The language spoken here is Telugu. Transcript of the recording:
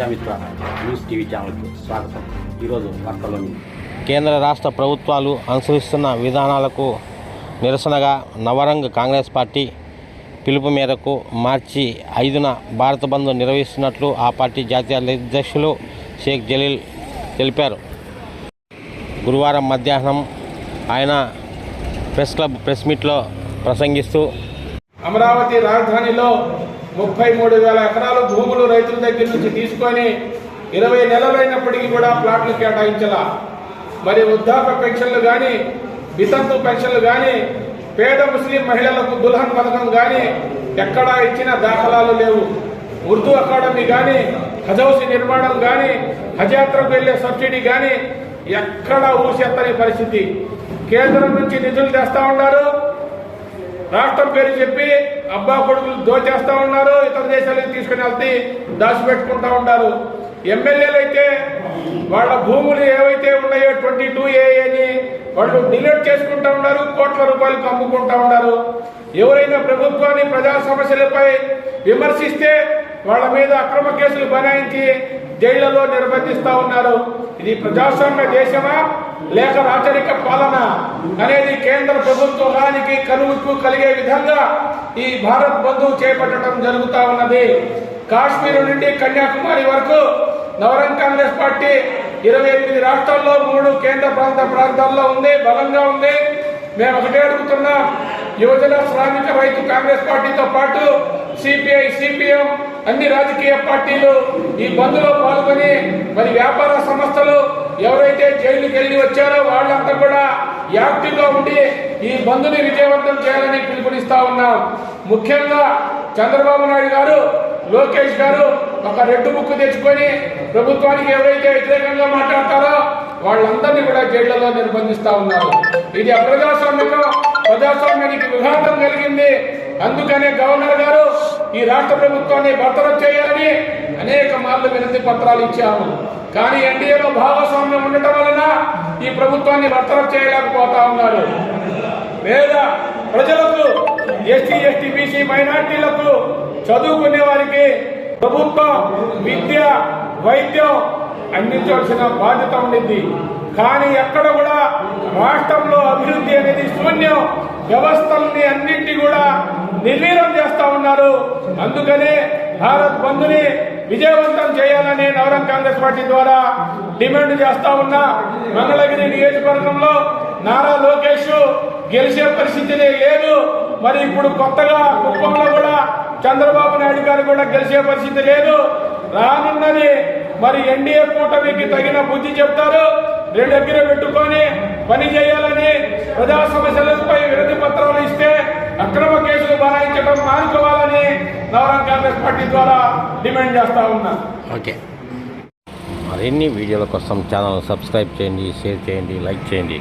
ప్రజామిత్ర న్యూస్ టీవీ ఛానల్కు స్వాగతం. ఈరోజు వార్తల్లోని కేంద్ర రాష్ట్ర ప్రభుత్వాలు అనుసరిస్తున్న విధానాలకు నిరసనగా నవరంగ్ కాంగ్రెస్ పార్టీ పిలుపు మేరకు మార్చి 5న భారత బంద్ నిర్వహిస్తున్నట్లు ఆ పార్టీ జాతీయ అధ్యక్షులు షేక్ జలీల్ తెలిపారు. గురువారం మధ్యాహ్నం ఆయన ప్రెస్ క్లబ్ ప్రెస్ మీట్లో ప్రసంగిస్తూ అమరావతి రాజధానిలో 33,000 ఎకరాల భూములు రైతుల దగ్గర నుంచి తీసుకొని 20 నెలలైనప్పటికీ కూడా ప్లాట్లు కేటాయించాల. మరి వృద్ధాప్య పెన్షన్లు కానీ, వితంతు పెన్షన్లు కానీ, పేద ముస్లిం మహిళలకు దుల్హన్ పథకం కానీ ఎక్కడా ఇచ్చిన దాఖలాలు లేవు. ఉర్దూ అకాడమీ కానీ, హజ్ హౌస్ నిర్మాణం కానీ, హజ్ యాత్రకు వెళ్లే సబ్సిడీ కానీ ఎక్కడా ఊసెత్తని పరిస్థితి. కేంద్రం నుంచి నిధులు తెస్తా ఉన్నారు, రాష్ట్రం పేరు చెప్పి అబ్బా కొడుకులు దోచేస్తా ఉన్నారు, ఇతర దేశాలకు తీసుకుని వెళ్తే దాచిపెట్టుకుంటా ఉంటారు. ఎమ్మెల్యేలు అయితే వాళ్ళ భూములు ఏవైతే ఉన్నాయో 22A వాళ్ళు డిలీట్ చేసుకుంటా ఉన్నారు, కోట్ల రూపాయలకు అమ్ముకుంటా ఉన్నారు. ఎవరైనా ప్రభుత్వాన్ని ప్రజా సమస్యలపై విమర్శిస్తే వాళ్ళ మీద అక్రమ కేసులు బనాయించి జైళ్లలో నిర్బంధిస్తా ఉన్నారు. ఇది ప్రజాస్వామ్య దేశమా లేక రాచరిక పాలన అనేది కేంద్ర ప్రభుత్వానికి కనువిప్పు కలిగే విధంగా ఈ భారత్ బంద్ చేపట్టడం జరుగుతూ ఉన్నది. కాశ్మీర్ నుండి కన్యాకుమారి వరకు నవరంగ్ కాంగ్రెస్ పార్టీ 28 రాష్ట్రాల్లో 3 కేంద్ర ప్రాంతాల్లో ఉంది, బలంగా ఉంది. మేము ఒకటే అడుగుతున్నాం, యువజన శ్రామిక రైతు కాంగ్రెస్ పార్టీతో పాటు సిపిఐ, సిపిఎం అన్ని రాజకీయ పార్టీలు ఈ బంద్లో పాల్గొని మరి వ్యాపార సంస్థలు ఎవరైతే జైలుకి వెళ్ళి వచ్చారో వాళ్ళంతా కూడా యాక్టివ్గా ఉండి ఈ బంద్ని విజయవంతం చేయాలని పిలుపునిస్తా ఉన్నాం. ముఖ్యంగా చంద్రబాబు నాయుడు గారు, లోకేష్ గారు ఒక రెడ్ బుక్ తెచ్చుకొని ప్రభుత్వానికి ఎవరైతే వ్యతిరేకంగా మాట్లాడతారో వాళ్ళందరినీ కూడా జైళ్లలో నిర్బంధిస్తా ఉన్నారు. ఇది అప్రజాస్వామ్యంలో ప్రజాస్వామ్యానికి విఘాతం కలిగింది. అందుకనే గవర్నర్ గారు ఈ రాష్ట్ర ప్రభుత్వాన్ని బర్తరఫ్ చేయాలని అనేక మార్లు వినతి పత్రాలు ఇచ్చాము. కానీ ఎన్డీఏలో భాగస్వామ్యం ఉండటం వలన ఈ ప్రభుత్వాన్ని బర్తరఫ్ చేయలేకపోతా ఉన్నారు. పేద ప్రజలకు, ఎస్సీ, ఎస్టీ, బీసీ మైనార్టీలకు, చదువుకునే వారికి ప్రభుత్వం విద్య, వైద్యం అందించవలసిన బాధ్యత ఉండింది. కానీ ఎక్కడ కూడా రాష్ట్రంలో అభివృద్ధి అనేది శూన్యం. వ్యవస్థల్ని అన్నింటి కూడా నిర్వీర్యం చేస్తా ఉన్నారు. అందుకనే భారత్ బంద్ని విజయవంతం చేయాలని నవరంగ్ కాంగ్రెస్ పార్టీ ద్వారా డిమాండ్ చేస్తా ఉన్నా. మంగళగిరి నియోజకవర్గంలో నారా లోకేష్ గెలిచే పరిస్థితి లేదు. మరి ఇప్పుడు కొత్తగా కుప్పంలో కూడా చంద్రబాబు నాయుడు గారు కూడా గెలిచే పరిస్థితి లేదు. రానున్నది మరి ఎన్డీఏ కూటమికి తగిన బుద్ధి చెప్తారు. రెండు దగ్గర పెట్టుకొని పని చేయాలని, ప్రజా సమస్యలపై వినతి పత్రాలు ఇస్తే అక్రమ కేసులు బనాయించడం మానుకోవాలని నవరంగ్ కాంగ్రెస్ పార్టీ ద్వారా డిమాండ్ చేస్తా ఉన్నా. ఓకే, మరిన్ని వీడియోల కోసం ఛానల్ సబ్స్క్రైబ్ చేయండి, షేర్ చేయండి, లైక్ చేయండి.